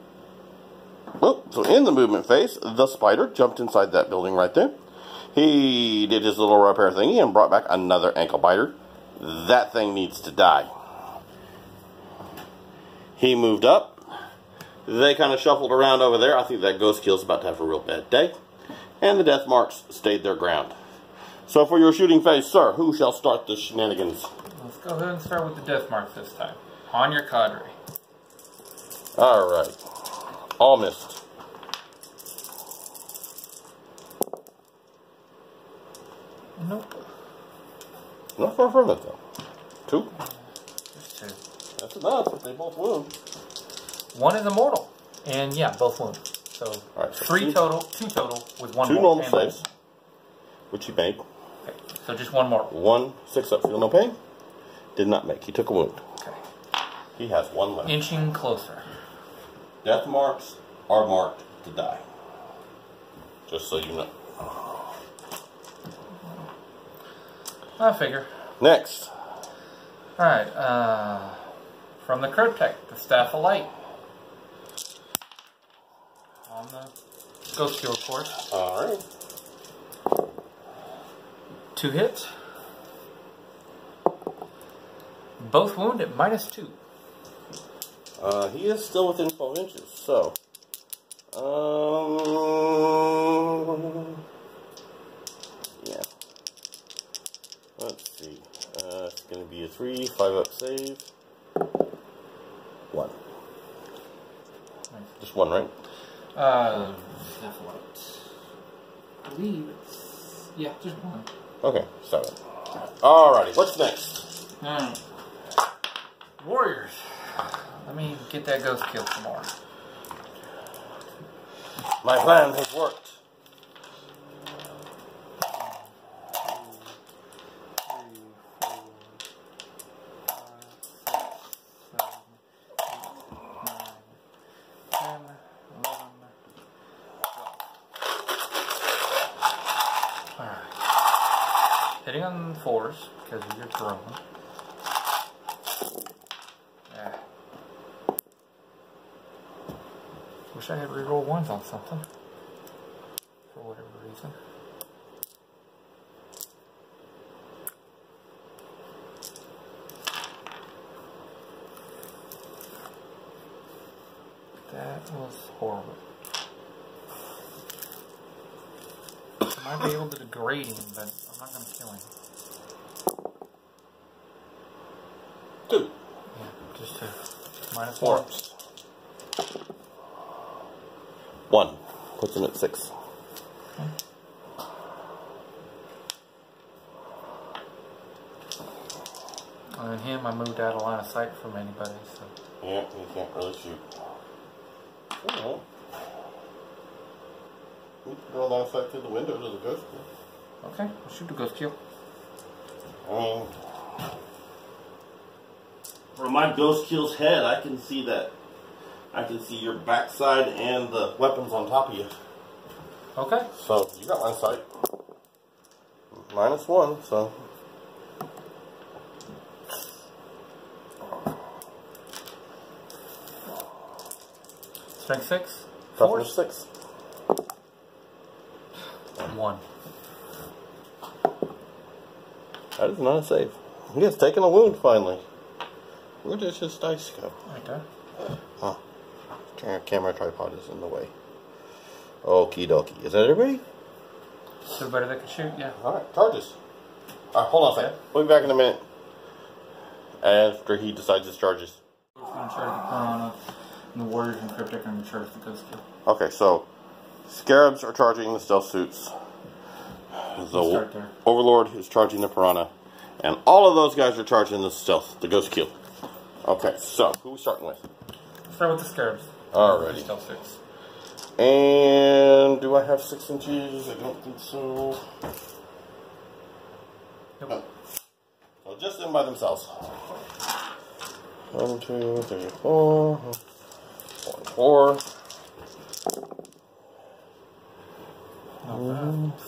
S1: movement phase, the spider jumped inside that building right there. He did his little repair thingy and brought back another ankle biter. That thing needs to die. He moved up. They kind of shuffled around over there. I think that Ghost Kill's about to have a real bad day. And the death marks stayed their ground. So for your shooting phase, sir, who shall start the shenanigans?
S2: Let's go ahead and start with the death marks this time. On your cadre.
S1: Alright. All missed.
S2: Nope.
S1: Not far from it, though. 2?
S2: Just 2.
S1: That's enough. They both wound.
S2: 1 is immortal. And yeah, both wound. So,
S1: right, so
S2: 3 total, 2 total, with 1
S1: 2
S2: more.
S1: normal saves, which he made.
S2: Okay, so just 1 more.
S1: 1 6-up, feel no pain. Did not make. He took a wound.
S2: Okay.
S1: He has 1 left.
S2: Inching closer.
S1: Death marks are marked to die. Just so you know.
S2: I figure.
S1: Next.
S2: Alright, from the Cryptek, the Staff of Light. On the Ghost Kill, of course.
S1: Alright.
S2: 2 hits. Both wound at -2.
S1: He is still within 12 inches, so. Yeah. Let's see. It's going to be a 3, 5-up save. 1. Just 1, right?
S2: Half what? I believe it's. Yeah, just 1.
S1: Okay, 7. Alrighty, what's next?
S2: Warriors. Let me get that ghost kill some more.
S1: My plan has worked.
S2: Hitting on 4s because of your throne. Wish I had reroll 1s on something for whatever reason. That was horrible. I might be able to degrade him, but I'm not going to kill him.
S1: 2.
S2: Yeah, just 2. -1.
S1: 4. 1. Puts him at 6.
S2: Okay. And him, I moved out of line of sight from anybody, so.
S1: Yeah, he can't really shoot. Oh. We can go line of sight through the window to the ghost kill.
S2: Okay, I'll shoot the ghost kill.
S1: From my ghost kill's head, I can see that. I can see your backside and the weapons on top of you.
S2: Okay.
S1: So, you got line of sight. -1, so.
S2: Strength 6.
S1: Toughness 6.
S2: 1.
S1: That is not a save. He has taken a wound finally. Where does his dice go?
S2: Right there.
S1: Huh. Camera tripod is in the way. Okie dokie. Is that everybody?
S2: Everybody that can shoot, yeah.
S1: Alright, charges. Alright, hold on a second. We'll be back in a minute. After he decides his charges.
S2: He's going to charge the Piranha, and the Warriors and Cryptic are going to charge the Ghost Kill.
S1: Okay, so Scarabs are charging the stealth suits. The Overlord is charging the Piranha. And all of those guys are charging the stealth, the Ghost Kill. Okay, so who are we starting with?
S2: Start with the Scarabs.
S1: Alrighty.
S2: Stealth 6.
S1: And do I have 6 inches? I don't think so.
S2: Nope.
S1: No. So just them by themselves. 1, 2, 3, 4. 4.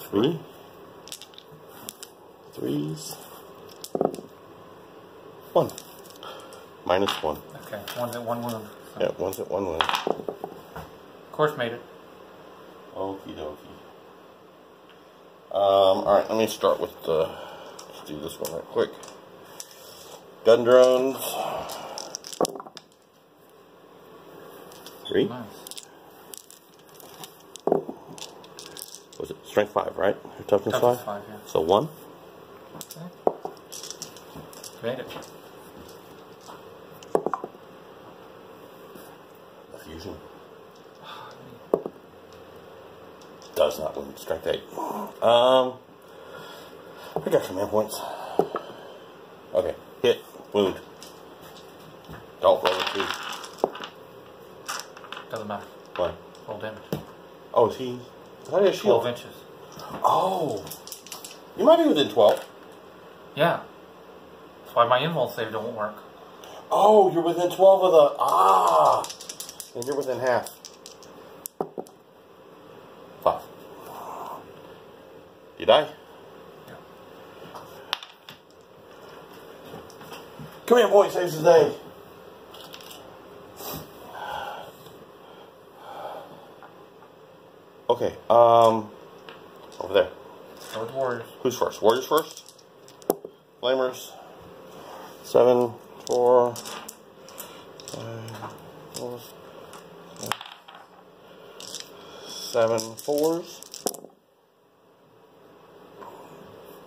S1: 3. 3s. 1. -1.
S2: Okay, one's at 1 wound. So.
S1: Yeah, one's at 1 wound.
S2: Of course, made it.
S1: Okie dokie. Alright, let me start with the. Let's do this one right quick. Gun drones. 3.
S2: Nice.
S1: Was it strength 5, right? Your toughness 5?
S2: Toughness 5, yeah.
S1: So 1.
S2: Okay. Made it.
S1: Fusion. Does not win strength 8. I got command points. Okay, hit, wound. Don't roll a 2.
S2: Doesn't matter.
S1: What?
S2: Roll damage.
S1: Oh, is he? How did he shield?
S2: 12 inches.
S1: Oh, you might be within 12.
S2: Yeah. That's why my invuln save don't work.
S1: Oh, you're within 12 of the. Ah! And you're within half. 5. You die?
S2: Yeah.
S1: Come here, boy, saves the day. Okay, over there.
S2: Start with Warriors.
S1: Who's first? Warriors first? Flamers? 7, 4, 5, 4, 7 fours.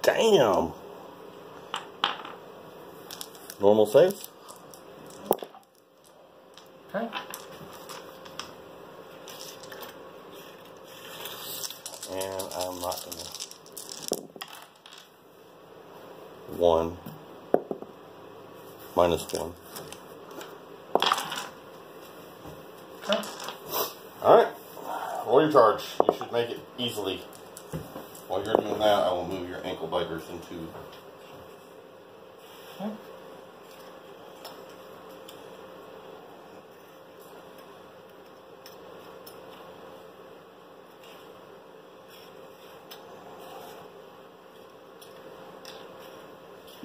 S1: Damn. Normal saves.
S2: Okay.
S1: And I'm not gonna. 1 minus 1.
S2: Okay.
S1: Alright. Roll your charge. You should make it easily. While you're doing that, I will move your ankle biters into.
S2: Okay.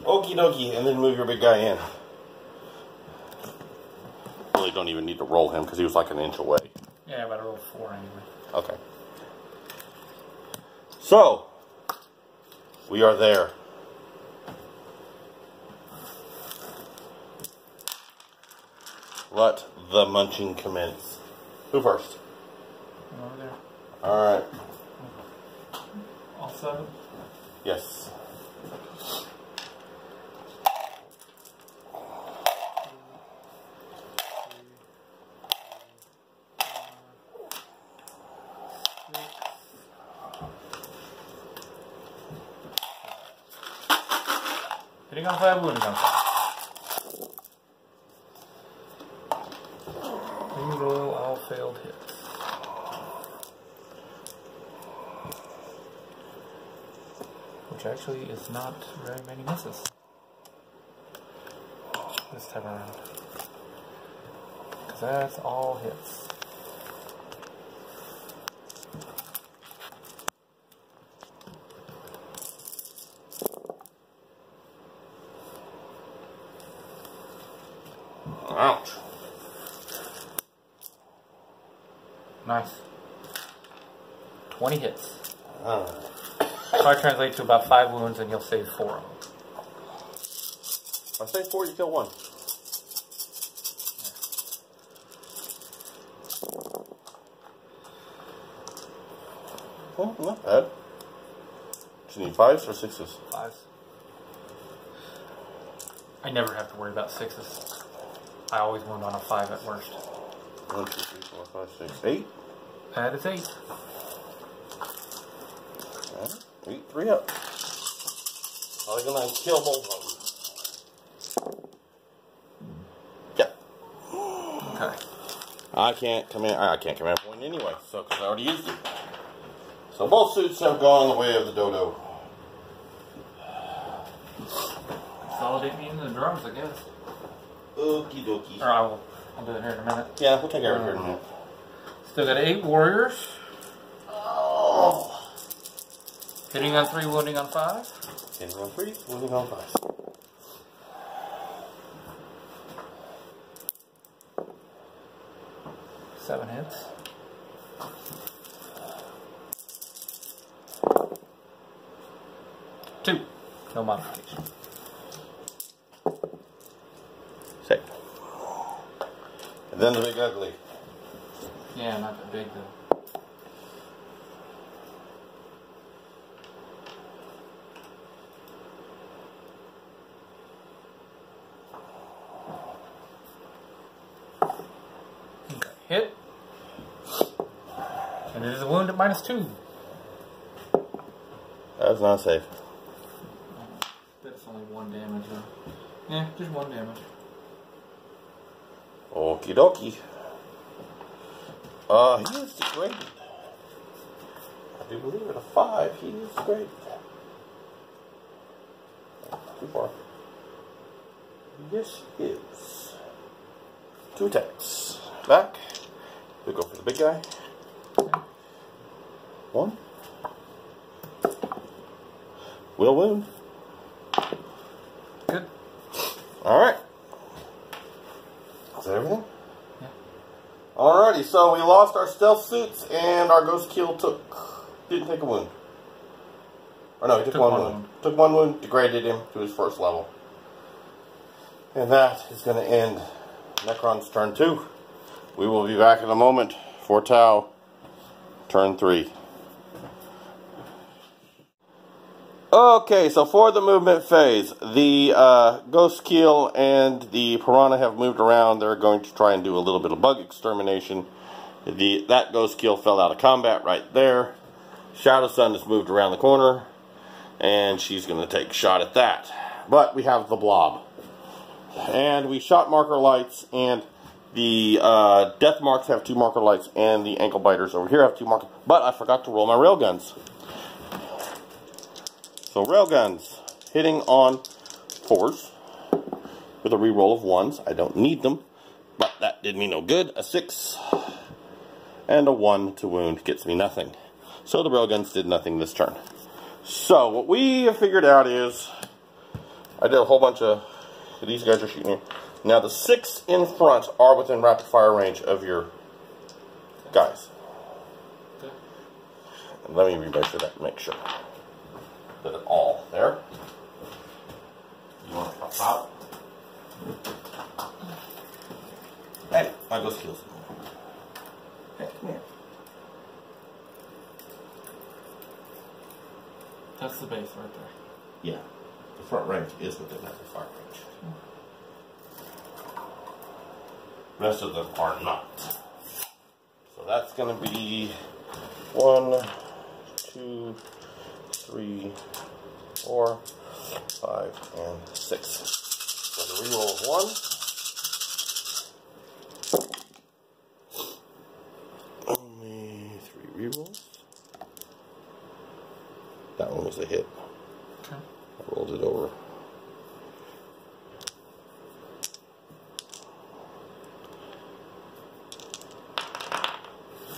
S1: Okie dokie, and then move your big guy in. Really don't even need to roll him because he was like an inch away.
S2: Yeah, but I rolled 4 anyway.
S1: Okay. So, we are there. Let the munching commence. Who first?
S2: Over there.
S1: Alright.
S2: All 7?
S1: Yes.
S2: Hitting on 5, wounding on 5. Reroll all failed hits. Which actually is not very many misses. This time around. Because that's all hits.
S1: Ouch.
S2: Nice. 20 hits.
S1: Alright.
S2: So I translate to about 5 wounds and you'll save 4 of them.
S1: I say 4, you kill 1. Well, not bad. Do you need 5s or 6s?
S2: 5s. I never have to worry about 6s. I always wound on a 5 at worst.
S1: 1, 2, 3, 4, 5, 6, 8.
S2: That is 8.
S1: Alright, 8, 3 up. I'm gonna kill both of them. Yeah.
S2: Okay.
S1: I can't command point anyway, so because I already used it. So both suits have gone the way of the dodo.
S2: Consolidate me into the drums, I guess.
S1: Okie dokie.
S2: Or I'll do it here in a minute.
S1: Yeah, we'll take care of it here in a minute.
S2: Still got 8 warriors.
S1: Oh.
S2: Hitting on 3, wounding on 5.
S1: Hitting on 3, wounding on 5.
S2: Seven hits. Two. No modification.
S1: Sick. And then the big ugly.
S2: Yeah, not that big though. Okay, hit. And it is a wound at -2.
S1: That's not safe.
S2: That's only 1 damage though. Yeah, just 1 damage.
S1: Okie dokie. He is degraded. I do believe at a 5, he is degraded. Too far. Yes, he is. 2 attacks. Back. We go for the big guy. 1. Will wound.
S2: Good.
S1: Alright. Is that everything?
S2: Yeah.
S1: Alrighty, so we lost our stealth suits and our ghost kill didn't take a wound. Or no, he took one wound. Took 1 wound, degraded him to his 1st level. And that is going to end Necron's turn 2. We will be back in a moment for Tau, turn 3. Okay, so for the movement phase, the Ghost Keel and the Piranha have moved around. They're going to try and do a little bit of bug extermination. That Ghost Keel fell out of combat right there. Shadow Sun has moved around the corner, and she's going to take a shot at that. But we have the Blob. And we shot marker lights, and the death marks have 2 marker lights, and the ankle biters over here have 2 marker. But I forgot to roll my railguns. So railguns hitting on 4s with a reroll of 1s. I don't need them, but that did me no good. A 6 and a 1 to wound gets me nothing. So the railguns did nothing this turn. So what we have figured out is I did a whole bunch of these guys are shooting here. Now the 6 in front are within rapid fire range of your guys. And let me remeasure that and make sure that it's all there. You want to pop out? Hey, my Ghost Keel's. Hey, come here.
S2: That's the base right there.
S1: Yeah, the front range is within rapid fire range. Rest of them are not. So that's going to be 1, 2, 3, 4, 5, and 6. So the reroll of 1. Only 3 rerolls. That one was a hit. Okay. I rolled it over.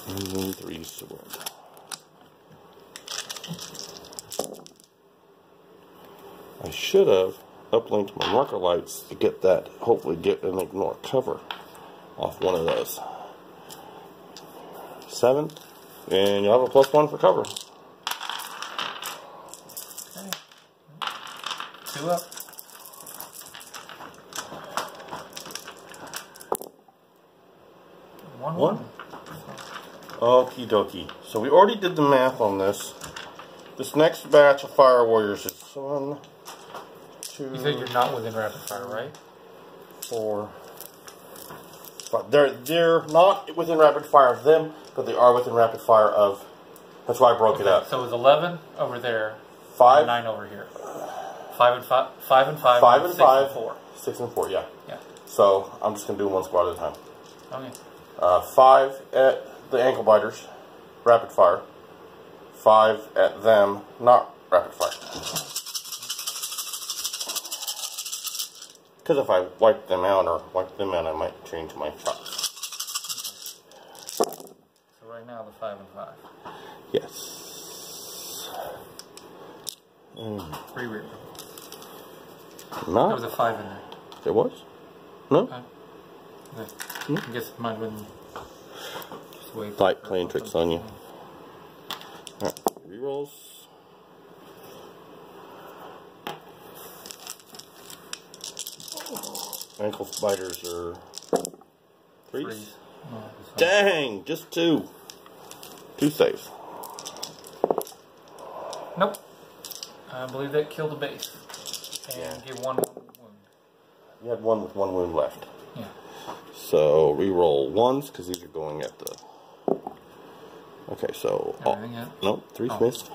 S1: And 3 surrender. I should have uplinked my marker lights to get that, hopefully get and ignore cover off one of those. 7, and you'll have a +1 for cover.
S2: Okay. 2 up. 1.
S1: Okie dokie. So we already did the math on this. This next batch of Fire Warriors is 1, 2.
S2: You said you're not within rapid fire, right?
S1: 4, 5. They're not within rapid fire of them, but they are within rapid fire of. That's why I broke it up.
S2: So it was 11 over there,
S1: 5,
S2: and 9 over here. 5 and 5, 5 and 5,
S1: 5 and
S2: 6
S1: 5,
S2: and 4.
S1: 6 and 4. Yeah.
S2: Yeah.
S1: So I'm just gonna do 1 squad at a time.
S2: Okay.
S1: 5 at the ankle biters, rapid fire. 5 at them, not rapid fire. Because if I wipe them out, I might change my shots.
S2: So right now the 5 and 5.
S1: Yes.
S2: 3 rear.
S1: No.
S2: There was a 5 in there.
S1: There was? No?
S2: Okay. I guess mine wouldn't just wait.
S1: Light playing tricks on you. Alright, rerolls. Ankle biters are 3s.
S2: No,
S1: Dang, just 2. 2 saves.
S2: Nope. I believe that killed the base. And gave 1 wound.
S1: You had 1 with 1 wound left.
S2: Yeah.
S1: So reroll 1s because these are going at the. Okay, so.
S2: Everything yet?
S1: Nope, 3's missed.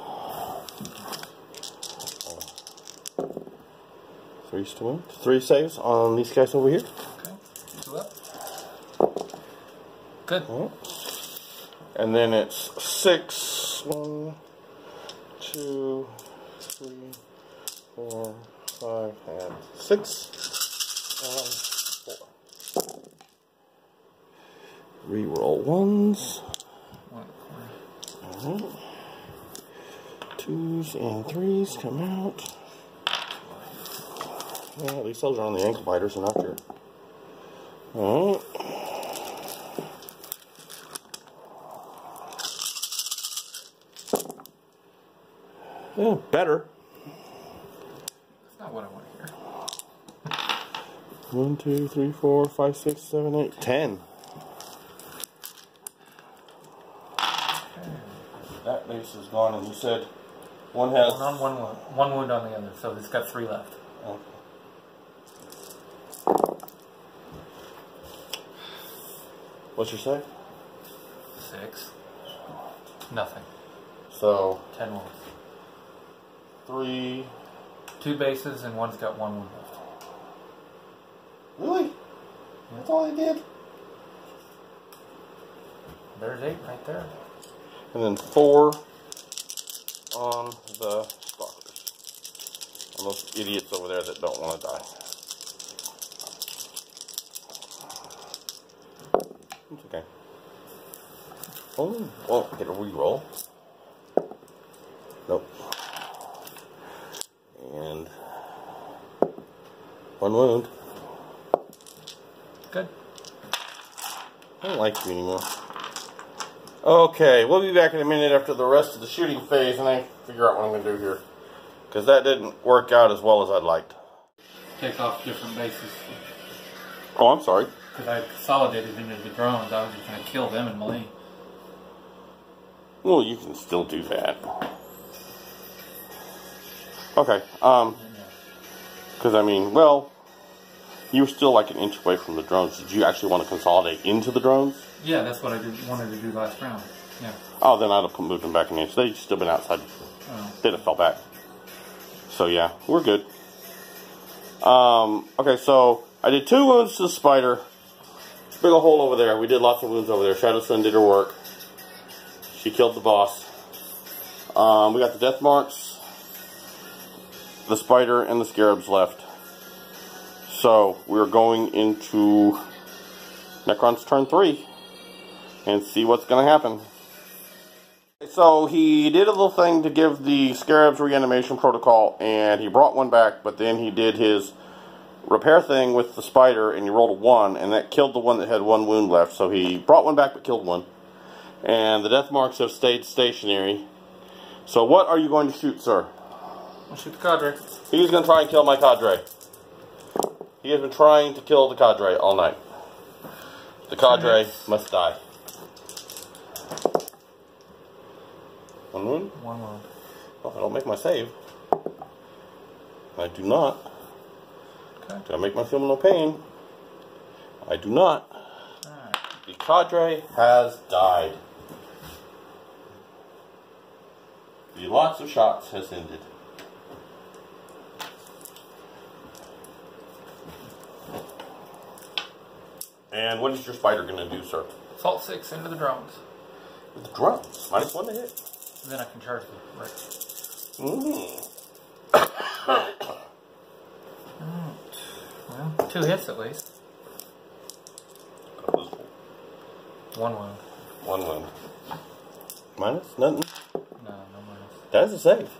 S1: 3's to win. 3 saves on these guys over here.
S2: Okay. 2 up. Good.
S1: Right. And then it's 6. 1, 2, 3, 4, 5, and 6. And 4. Reroll 1s.
S2: 1.
S1: Alright. 2s and 3s come out. Well, at least those are on the ankle biters and not your. Alright. Yeah, better.
S2: That's not what I want to hear.
S1: 1, 2, 3, 4, 5, 6, 7, 8, 10. That base is gone, and you said one has
S2: one wound on the other, so it's got 3 left.
S1: Okay. What's your save?
S2: 6. Nothing.
S1: So
S2: 10 wounds.
S1: 3.
S2: 2 bases, and one's got 1 wound left.
S1: Really?
S2: Yeah.
S1: That's all I did?
S2: There's 8 right there.
S1: And then 4 on the stalkers. On those idiots over there that don't want to die. It's okay. Oh, get a reroll. Nope. And 1 wound.
S2: Good.
S1: I don't like you anymore. Okay, we'll be back in a minute after the rest of the shooting phase, and I figure out what I'm going to do here. Because that didn't work out as well as I'd liked.
S2: Take off different bases.
S1: Oh, I'm sorry.
S2: Because I consolidated into the drones, I was just going to kill them in melee.
S1: Well, you can still do that. Okay, because I mean, well, you were still like an inch away from the drones. Did you actually want to consolidate into the drones?
S2: Yeah, that's what I wanted to do last round. Yeah.
S1: Oh, then I'd have moved them back an inch. They'd still been outside.
S2: Oh.
S1: They'd have fell back. So yeah, we're good. Okay, so I did 2 wounds to the spider. Big ol' hole over there. We did lots of wounds over there. Shadow Sun did her work. She killed the boss. We got the death marks, the spider, and the scarabs left. So we're going into Necron's turn 3 and see what's going to happen. So he did a little thing to give the scarabs reanimation protocol, and he brought one back, but then he did his repair thing with the spider, and he rolled a 1, and that killed the one that had 1 wound left. So he brought one back but killed one. And the death marks have stayed stationary. So what are you going to shoot, sir?
S2: I'll shoot the cadre.
S1: He's going to try and kill my cadre. He has been trying to kill the cadre all night. The cadre must die. 1 wound?
S2: 1 wound.
S1: Well, I don't make my save. I do not.
S2: Okay.
S1: Do I make my feel no pain? I do not.
S2: Alright.
S1: The cadre has died. The lots of shots has ended. And what is your spider going to do, sir?
S2: Salt 6 into the drones.
S1: With the drones. -1 to hit.
S2: And then I can charge them. Right. Well, 2 hits at least. 1 wound.
S1: 1 wound. Minus? Nothing?
S2: No, no minus.
S1: That is a save.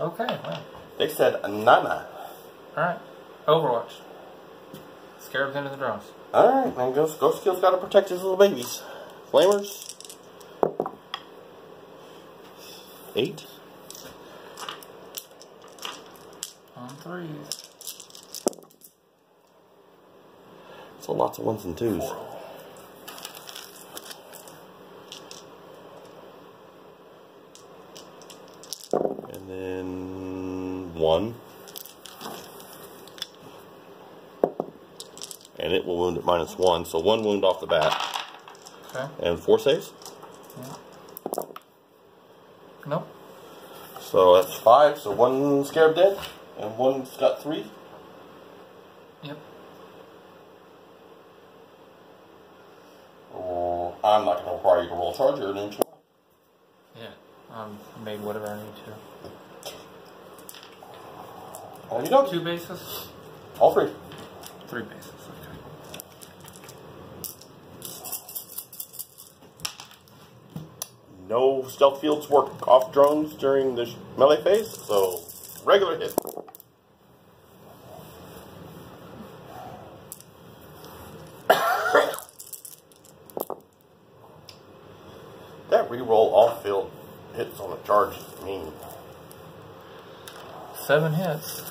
S2: Okay, well.
S1: They said nana.
S2: Alright. Overwatch. Scarabs into the drones.
S1: Alright, man. Ghost Skill's got to protect his little babies. Flamers. 8.
S2: On 3s.
S1: So lots of 1s and 2s.
S2: 4.
S1: And then 1. And it will wound at -1, so 1 wound off the bat.
S2: Okay.
S1: And 4 saves?
S2: Yeah. Nope.
S1: So that's 5, so 1 scarab dead, and 1's got 3.
S2: Yep.
S1: Or I'm not going to require you to roll charge or anything.
S2: Yeah. Made whatever I need to.
S1: You don't.
S2: 2 bases?
S1: All 3.
S2: 3 bases. Okay.
S1: No stealth fields work off drones during the melee phase, so regular hit. That reroll off field hits on a charge is mean.
S2: 7 hits.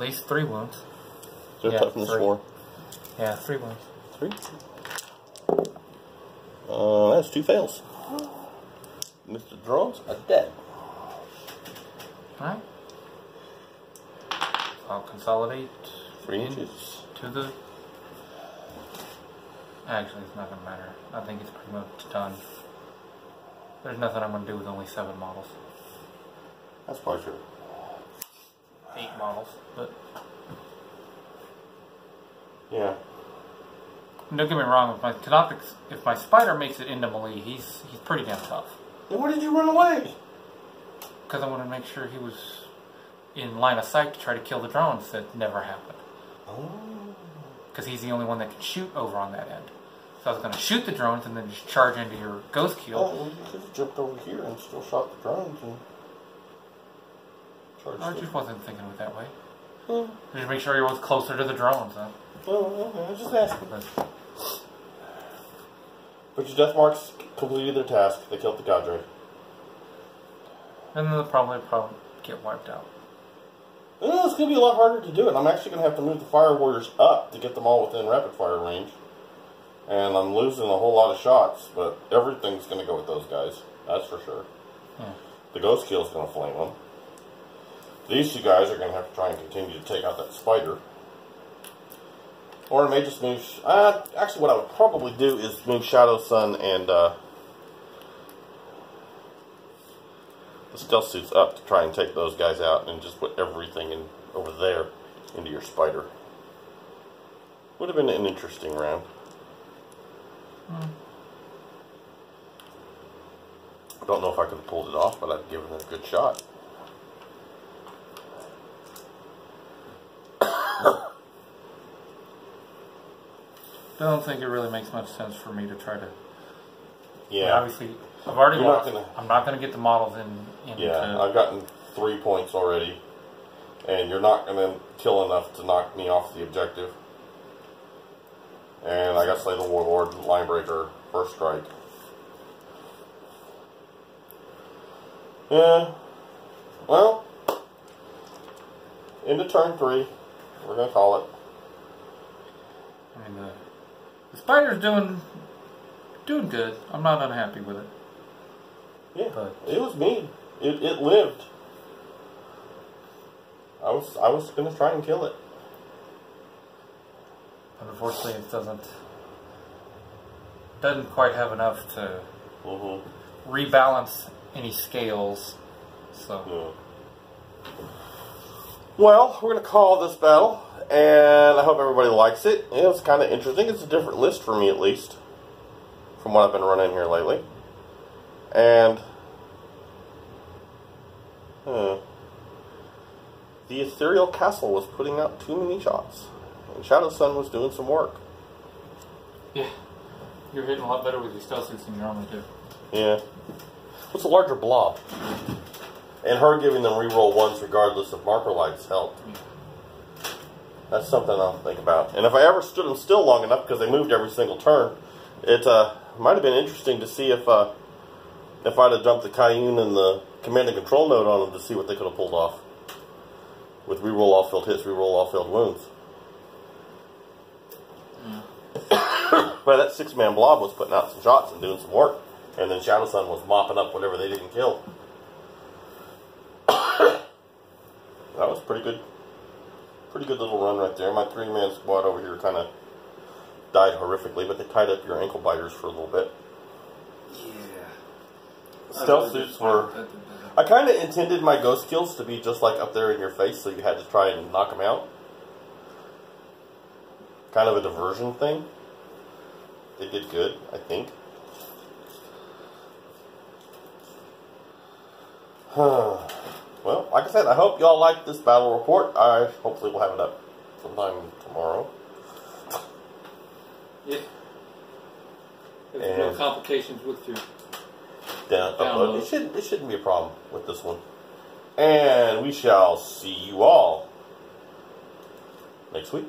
S2: least 3 wounds.
S1: So toughness 4.
S2: Yeah, 3 wounds.
S1: 3? That's 2 fails. Mr. Drones are dead.
S2: Alright. I'll consolidate
S1: 3 inches.
S2: To the... Actually, it's not going to matter. I think it's pretty much done. There's nothing I'm going to do with only 7 models.
S1: That's probably true.
S2: 8 models, but...
S1: Yeah.
S2: Don't get me wrong, if my spider makes it into melee, he's pretty damn tough.
S1: Then why did you run away?
S2: Because I want to make sure he was in line of sight to try to kill the drones. That never happened.
S1: Oh.
S2: Because he's the only one that can shoot over on that end. So I was going to shoot the drones and then just charge into your ghost kill.
S1: Oh, well, you could have jumped over here and still shot the drones and charged
S2: I just wasn't thinking of it that way.
S1: Hmm.
S2: Just make sure he was closer to the drones, huh?
S1: Oh, okay, I was just asking. But your death marks completed their task. They killed the cadre.
S2: And then they'll probably get wiped out.
S1: Well, it's going to be a lot harder to do it. I'm actually going to have to move the fire warriors up to get them all within rapid fire range. And I'm losing a whole lot of shots, but everything's going to go with those guys. That's for sure.
S2: Yeah.
S1: The ghost kill is going to flame them. These 2 guys are going to have to try and continue to take out that spider. Or I may just move... actually, what I would probably do is move Shadow Sun and the stealth suits up to try and take those guys out and just put everything in over there into your spider. Would have been an interesting round. I don't know if I could have pulled it off, but I've given it a good shot.
S2: I don't think it really makes much sense for me to try to...
S1: Yeah.
S2: I mean, obviously, I've already lost.
S1: Not gonna,
S2: I'm not going to get the models in.
S1: Yeah, I've gotten 3 points already. And you're not going to kill enough to knock me off the objective. And I got Slay the Warlord, Linebreaker, first strike. Yeah. Well, into turn 3. We're going to call it.
S2: I mean, the spider's doing good. I'm not unhappy with it.
S1: Yeah,
S2: but
S1: it was mean. It lived. I was going to try and kill it.
S2: Unfortunately, it doesn't quite have enough to rebalance any scales. So,
S1: well, we're going to call this battle, and I hope everybody likes it. It was kind of interesting. It's a different list for me, at least, from what I've been running here lately. And the Ethereal Castle was putting out too many shots. And Shadow Sun was doing some work.
S2: Yeah. You're hitting a lot better with your stealth suits than you normally do.
S1: Yeah. What's a larger blob? And her giving them reroll 1s regardless of marker lights helped. Yeah. That's something I'll think about. And if I ever stood them still long enough, because they moved every single turn, it might have been interesting to see if I'd have jumped the Cayenne and the command and control node on them to see what they could have pulled off. With reroll all failed hits, reroll all failed wounds. But that 6-man blob was putting out some shots and doing some work. And then Shadow Sun was mopping up whatever they didn't kill. That was pretty good. Pretty good little run right there. My 3-man squad over here kind of died horrifically, but they tied up your ankle biters for a little bit. Yeah. Stealth suits were... I kind of intended my ghost kills to be just like up there in your face, so you had to try and knock them out. Kind of a diversion thing. They did good, I think. Well, like I said, I hope y'all like this battle report. I hopefully will have it up sometime tomorrow.
S2: Yeah. There's no complications with your
S1: download. It shouldn't be a problem with this one. And we shall see you all next week.